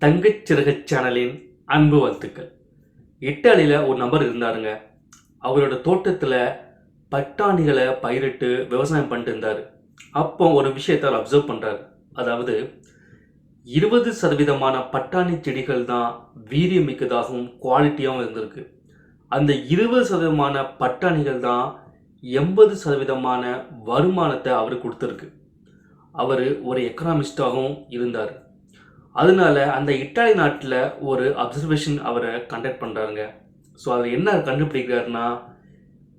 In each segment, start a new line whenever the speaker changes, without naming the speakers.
தங்கச்சிறகு சேனலின் அன்பு வாழ்த்துக்கள். இட்டாலியில் ஒரு நபர் இருந்தாருங்க. அவரோட தோட்டத்தில் பட்டாணிகளை பயிரிட்டு விவசாயம் பண்ணிட்டு இருந்தார். அப்போ ஒரு விஷயத்தை அவர் அப்சர்வ் பண்ணுறாரு. அதாவது 20% பட்டாணி செடிகள் தான் வீரியமிக்கதாகவும் குவாலிட்டியாகவும் இருந்திருக்கு. அந்த 20% பட்டாணிகள் தான் 80% வருமானத்தை அவர் கொடுத்துருக்கு. அவர் ஒரு எக்கனாமிஸ்டாகவும் இருந்தார். அதனால அந்த இட்டாலி நாட்டில் ஒரு அப்சர்வேஷன் அவரை கண்டக்ட் பண்ணுறாருங்க. ஸோ அதில் என்ன கண்டுபிடிக்கிறாருன்னா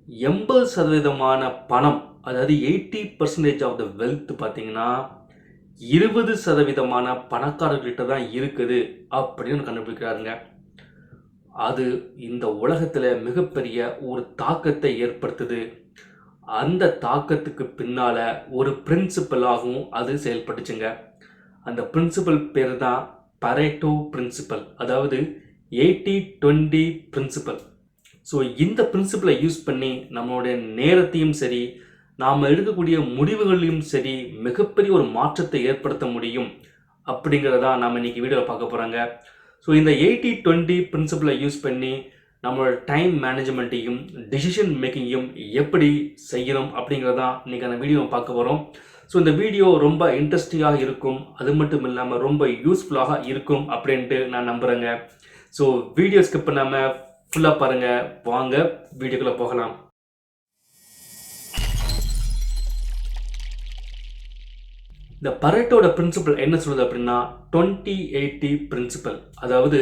80% பணம், அதாவது 80% ஆஃப் த வெல்த் பார்த்தீங்கன்னா 20% பணக்காரர்கிட்ட தான் இருக்குது அப்படின்னு கண்டுபிடிக்கிறாருங்க. அது இந்த உலகத்தில் மிகப்பெரிய ஒரு தாக்கத்தை ஏற்படுத்துது. அந்த தாக்கத்துக்கு பின்னால் ஒரு பிரின்சிபலாகவும் அது செயல்பட்டுச்சுங்க. அந்த பிரின்சிபல் பேர் தான் பரேட்டோ பிரின்சிபல், அதாவது 80-20 பிரின்சிபல். ஸோ இந்த பிரின்சிபலை யூஸ் பண்ணி நம்மளுடைய நேரத்தையும் சரி, நாம் எடுக்கக்கூடிய முடிவுகளையும் சரி மிகப்பெரிய ஒரு மாற்றத்தை ஏற்படுத்த முடியும் அப்படிங்கிறதா நாம் இன்றைக்கி வீடியோவில் பார்க்க போகிறாங்க. ஸோ இந்த 80-20 பிரின்சிபலை யூஸ் பண்ணி நம்மளோட டைம் மேனேஜ்மெண்ட்டையும் டிசிஷன் மேக்கிங்கையும் எப்படி செய்யணும் அப்படிங்கிறதான் இன்றைக்கி அந்த வீடியோவை பார்க்க போகிறோம். ஸோ இந்த வீடியோ ரொம்ப இன்ட்ரெஸ்டிங்காக இருக்கும், அது மட்டும் இல்லாமல் ரொம்ப யூஸ்ஃபுல்லாக இருக்கும் அப்படின்ட்டு நான் நம்புகிறேங்க. ஸோ வீடியோ ஸ்கிப் பண்ணாமல் ஃபுல்லாக பாருங்கள். வாங்க வீடியோக்குள்ளே போகலாம். இந்த பரேட்டோட பிரின்சிபல் என்ன சொல்லுது அப்படின்னா 20-80 பிரின்சிபல். அதாவது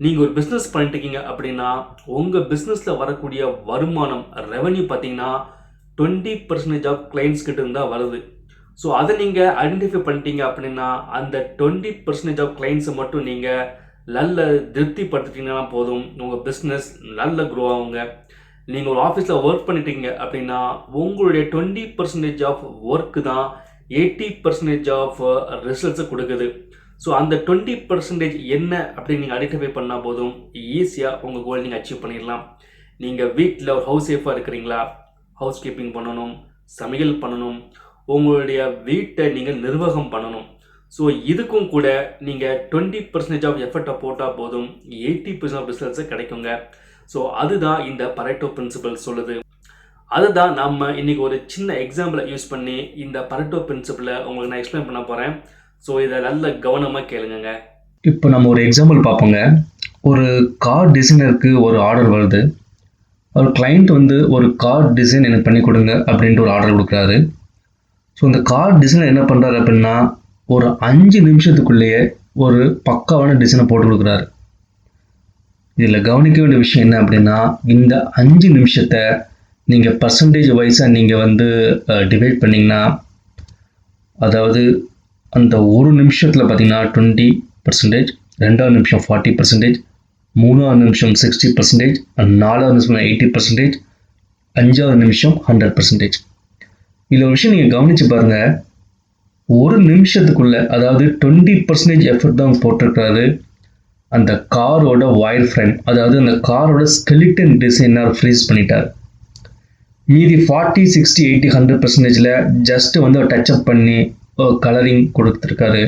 நீங்கள் ஒரு பிஸ்னஸ் பண்ணிட்டு இருக்கீங்க அப்படின்னா உங்கள் பிஸ்னஸில் வரக்கூடிய வருமானம் ரெவன்யூ பார்த்தீங்கன்னா 20% ஆஃப் கிளைண்ட்ஸ் கிட்ட இருந்தால் வருது. ஸோ அதை நீங்கள் ஐடென்டிஃபை பண்ணிட்டீங்க அப்படின்னா அந்த 20% ஆஃப் கிளைண்ட்ஸை மட்டும் நீங்கள் நல்ல திருப்திப்படுத்திட்டீங்கன்னா போதும், உங்கள் பிஸ்னஸ் நல்ல க்ரோ ஆகுங்க. நீங்கள் ஒரு ஆஃபீஸில் ஒர்க் பண்ணிட்டீங்க அப்படின்னா உங்களுடைய 20% ஆஃப் ஒர்க்கு தான் 80% ஆஃப் ரிசல்ட்ஸை கொடுக்குது. ஸோ அந்த 20% என்ன அப்படின்னு நீங்கள் ஐடென்டிஃபை பண்ணால் போதும், ஈஸியாக உங்கள் கோல் நீங்கள் அச்சீவ் பண்ணிடலாம். நீங்கள் வீட்டில் ஒரு ஹவுஸ் சேஃபாக இருக்கிறீங்களா, ஹவுஸ் கீப்பிங் பண்ணணும், சமையல் பண்ணணும், உங்களுடைய வீட்டை நீங்கள் நிர்வாகம் பண்ணணும். ஸோ இதுக்கும் கூட நீங்கள் 20% ஆஃப் எஃபர்ட்டை போட்டால் போதும் 80% ஆஃப் ரிசல்ட்ஸை கிடைக்குங்க. ஸோ அதுதான் இந்த பரேட்டோ பிரின்சிபல் சொல்லுது. அதுதான் நம்ம இன்றைக்கி ஒரு சின்ன எக்ஸாம்பிளை யூஸ் பண்ணி இந்த பரேட்டோ பிரின்சிபலை உங்களுக்கு நான் எக்ஸ்பிளைன் பண்ண போகிறேன். ஸோ இதை நல்ல கவனமாக கேளுங்க.
இப்போ நம்ம ஒரு எக்ஸாம்பிள் பார்ப்போங்க. ஒரு கார் டிசைனருக்கு ஒரு ஆர்டர் வருது. ஒரு கிளைண்ட் ஒரு கார் டிசைன் எனக்கு பண்ணி கொடுங்க அப்படின்ட்டு ஒரு ஆர்டர் கொடுக்குறாரு. ஸோ இந்த கார் டிசைனர் என்ன பண்ணுறாரு அப்படின்னா ஒரு 5 நிமிஷத்துக்குள்ளேயே ஒரு பக்காவான டிசைனை போட்டு கொடுக்குறாரு. இதில் கவனிக்க வேண்டிய விஷயம் என்ன அப்படின்னா இந்த 5 நிமிஷத்தை நீங்கள் பர்சன்டேஜ் வைஸாக நீங்கள் டிவைட் பண்ணிங்கன்னா, அதாவது அந்த ஒரு நிமிஷத்தில் பார்த்தீங்கன்னா 20%, 2வது நிமிஷம் 40%, 3வது நிமிஷம் 60%, 4வது நிமிஷம் 80%, 5வது நிமிஷம் 100%. இதில் ஒரு விஷயம் நீங்கள் கவனித்து பாருங்கள். ஒரு நிமிஷத்துக்குள்ள, அதாவது 20% எஃபர்ட் தான் போட்டிருக்காரு. அந்த காரோட வயர் ஃப்ரேம், அதாவது அந்த காரோட ஸ்கெலிட்டன் டிசைனர் ஃப்ரீஸ் பண்ணிட்டார். மீதி 40, 60, 80, 100%ல ஜஸ்ட் டச்சப் பண்ணி கலரிங் கொடுத்துருக்காரு.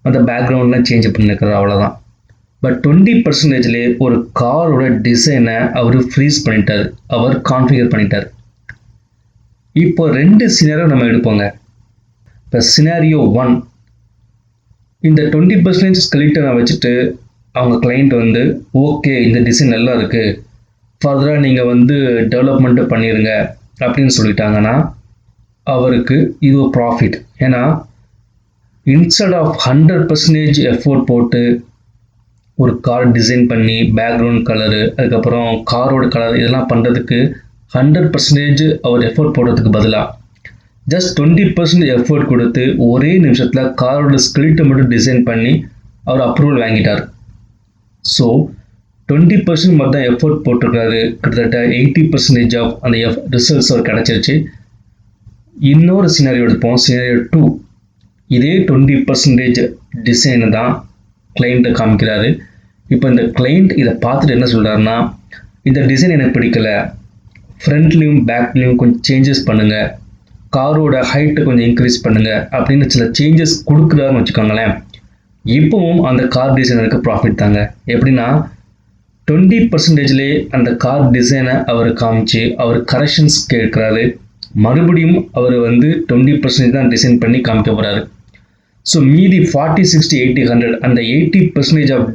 அந்த பேக்ரவுண்ட்லாம் சேஞ்ச் பண்ணிருக்காரு, அவ்வளோதான். பட் 20%லே ஒரு காரோட டிசைனை அவர் ஃப்ரீஸ் பண்ணிட்டார், அவர் கான்ஃபிகர் பண்ணிட்டார். இப்போ 2 சினாரியோ நம்ம எடுப்போங்க. இப்போ சினாரியோ 1, இந்த 20% ஸ்கெலிட்டனை வச்சுட்டு அவங்க கிளைண்ட் ஓகே இந்த டிசைன் நல்லா இருக்குது, ஃபர்தராக நீங்கள் டெவலப்மெண்ட்டு பண்ணிடுங்க அப்படின்னு சொல்லிட்டாங்கன்னா அவருக்கு இது ஒரு ப்ராஃபிட். ஏன்னா இன்ஸ்டெட் ஆஃப் 100% எஃபோர்ட் போட்டு ஒரு கார் டிசைன் பண்ணி பேக்ரவுண்ட் கலரு, அதுக்கப்புறம் காரோட கலர் இதெல்லாம் பண்ணுறதுக்கு 100% அவர் எஃபோர்ட் போடுறதுக்கு பதிலாக ஜஸ்ட் 20% எஃபோர்ட் கொடுத்து ஒரே நிமிஷத்தில் காரோட ஸ்கெலிட்டை மட்டும் டிசைன் பண்ணி அவர் அப்ரூவல் வாங்கிட்டார். ஸோ 20% மட்டும் தான் எஃபோர்ட் போட்டிருக்காரு. கிட்டத்தட்ட 80% ஆஃப் அந்த ரிசல்ட்ஸ் அவர் கிடச்சிருச்சு. இன்னொரு சினாரியோ எடுப்போம், சினாரியோ 2. இதே 20% டிசைனை தான் கிளைண்ட்டை காமிக்கிறாரு. இப்போ இந்த கிளைண்ட் இதை பார்த்துட்டு என்ன சொல்கிறாருன்னா, இந்த டிசைன் எனக்கு பிடிக்கலை, ஃப்ரண்ட்லேயும் பேக்லேயும் கொஞ்சம் சேஞ்சஸ் பண்ணுங்கள், காரோட ஹைட்டை கொஞ்சம் இன்க்ரீஸ் பண்ணுங்கள் அப்படின்னு சில சேஞ்சஸ் கொடுக்குறாருன்னு வச்சுக்கோங்களேன். இப்போவும் அந்த கார் டிசைனருக்கு ப்ராஃபிட் தாங்க. எப்படின்னா 20%லே அந்த கார் டிசைனை அவர் காமிச்சு அவர் கரெக்ஷன்ஸ் கேட்குறாரு. மறுபடியும் அவர் வந்து 20% தான் டிசைன் பண்ணி காமிக்க போறாரு. ஸோ மீதி 40, 60, 80, 100 அந்த 80% ஆஃப்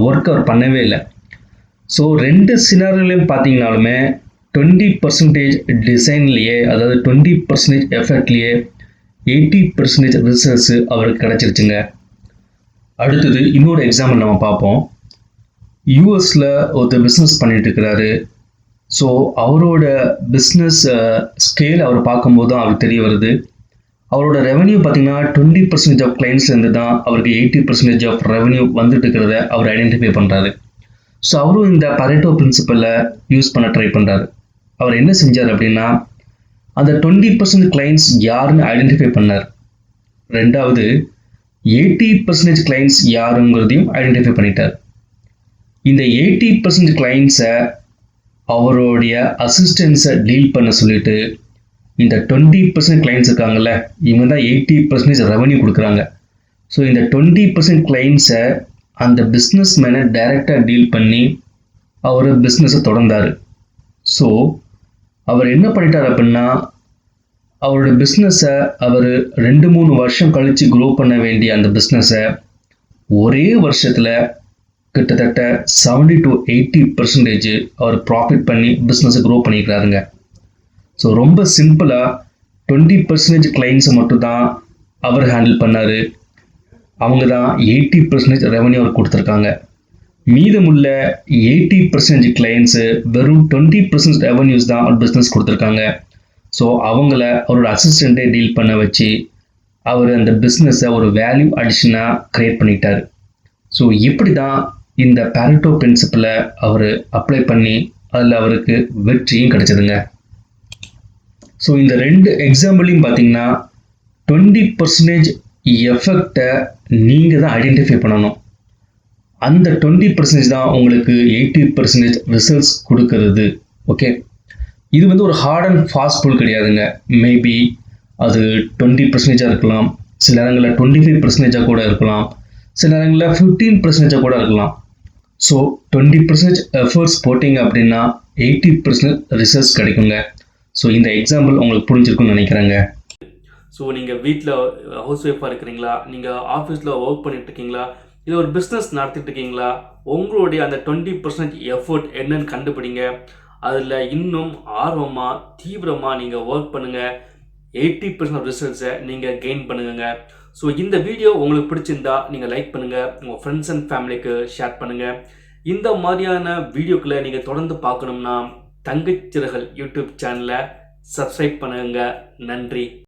ஒர்க் அவர் பண்ணவே இல்லை. ஸோ 2 சினாரியோலையும் பார்த்தீங்கனாலுமே 20% டிசைன்லேயே, அதாவது 20% எஃபர்ட்லேயே 80% ரிசல்ட்ஸ் அவருக்கு கிடைச்சிருச்சுங்க. அடுத்தது இன்னொரு எக்ஸாம்பிள் நம்ம பார்ப்போம். யூஎஸில் ஒருத்தர் பிஸ்னஸ் பண்ணிட்டு இருக்கிறாரு. ஸோ அவரோட பிஸ்னஸ் ஸ்கேல் அவர் பார்க்கும்போது தான் அவருக்கு தெரிய வருது. அவரோட ரெவன்யூ பார்த்தீங்கன்னா 20% ஆஃப் கிளைண்ட்ஸ்லேருந்து தான் அவருக்கு 80% ஆஃப் ரெவன்யூ வந்துட்டு இருக்கிறத அவர் ஐடென்டிஃபை பண்ணுறாரு. ஸோ அவரும் இந்த பரேட்டோ பிரின்சிபலை யூஸ் பண்ண ட்ரை பண்ணுறாரு. அவர் என்ன செஞ்சார் அப்படின்னா, அந்த 20% கிளைண்ட்ஸ் யாருன்னு ஐடென்டிஃபை பண்ணார். ரெண்டாவது 80% கிளைண்ட்ஸ் யாருங்கிறதையும் ஐடென்டிஃபை பண்ணிட்டார். இந்த 80% கிளைண்ட்ஸை அவருடைய அசிஸ்டன்ஸை டீல் பண்ண சொல்லிட்டு, இந்த 20% கிளைண்ட்ஸ் இருக்காங்கல்ல, இவங்க தான் 80% ரெவன்யூ கொடுக்குறாங்க. ஸோ இந்த 20% கிளைண்ட்ஸை அந்த பிஸ்னஸ் மேனை டைரெக்டாக டீல் பண்ணி அவர் பிஸ்னஸை தொடர்ந்தார். ஸோ அவர் என்ன பண்ணிட்டார் அப்படின்னா, அவரோட பிஸ்னஸை அவர் 2-3 வருஷம் கழித்து க்ரோ பண்ண வேண்டிய அந்த பிஸ்னஸை ஒரே வருஷத்தில் கிட்டத்தட்ட 70 to 80% அவர் ப்ராஃபிட் பண்ணி பிஸ்னஸை க்ரோ பண்ணிக்கிறாருங்க. ஸோ ரொம்ப சிம்பிளாக 20% கிளைண்ட்ஸை மட்டும் தான் அவர் ஹேண்டில் பண்ணார். அவங்க தான் 80% ரெவன்யூ அவர் கொடுத்துருக்காங்க. மீதமுள்ள 80% கிளைண்ட்ஸு வெறும் 20% ரெவன்யூஸ் தான் அவர் பிஸ்னஸ் கொடுத்துருக்காங்க. ஸோ அவங்கள அவரோட அசிஸ்டண்ட்டே டீல் பண்ண வச்சு அவர் அந்த பிஸ்னஸை ஒரு வேல்யூ அடிஷனாக க்ரியேட் பண்ணிட்டார். ஸோ இப்படி தான் இந்த பாரெட்டோ பிரின்சிபலை அவர் அப்ளை பண்ணி அதில் அவருக்கு வெற்றியும் கிடைச்சதுங்க. ஸோ இந்த 2 எக்ஸாம்பிளையும் பார்த்தீங்கன்னா 20% எஃபெக்டை நீங்கள் தான் ஐடென்டிஃபை பண்ணணும். அந்த 20% தான் உங்களுக்கு 80% ரிசல்ட்ஸ் கொடுக்கறது. ஓகே, இது வந்து ஒரு ஹார்ட் அண்ட் ஃபாஸ்ட் ரூல் கிடையாதுங்க. மேபி அது 20% இருக்கலாம், சில நேரங்களில் 25% கூட இருக்கலாம், சில நேரங்களில் 15% கூட இருக்கலாம். ஸோ 20% எஃபர்ட்ஸ் போட்டிங்க அப்படின்னா 80% ரிசல்ட்ஸ் கிடைக்குங்க. ஸோ இந்த எக்ஸாம்பிள் உங்களுக்கு புரிஞ்சிருக்குன்னு நினைக்கிறேங்க.
ஸோ நீங்கள் வீட்டில் ஹவுஸ் ஒய்ஃபாக இருக்கிறீங்களா, நீங்கள் ஆஃபீஸில் ஒர்க் பண்ணிட்டு இருக்கீங்களா, இல்லை ஒரு பிஸ்னஸ் நடத்திட்டு இருக்கீங்களா, உங்களுடைய அந்த 20% எஃபர்ட் என்னன்னு கண்டுபிடிங்க. அதில் இன்னும் ஆர்வமாக தீவிரமாக நீங்கள் ஒர்க் பண்ணுங்கள். 80% ரிசல்ட்ஸை நீங்கள் கெயின் பண்ணுங்க. ஸோ இந்த வீடியோ உங்களுக்கு பிடிச்சிருந்தா நீங்கள் லைக் பண்ணுங்கள், உங்கள் ஃப்ரெண்ட்ஸ் அண்ட் ஃபேமிலிக்கு ஷேர் பண்ணுங்கள். இந்த மாதிரியான வீடியோக்களை நீங்கள் தொடர்ந்து பார்க்கணும்னா தங்கச்சிறகல் யூடியூப் சேனலை சப்ஸ்கிரைப் பண்ணுங்க. நன்றி.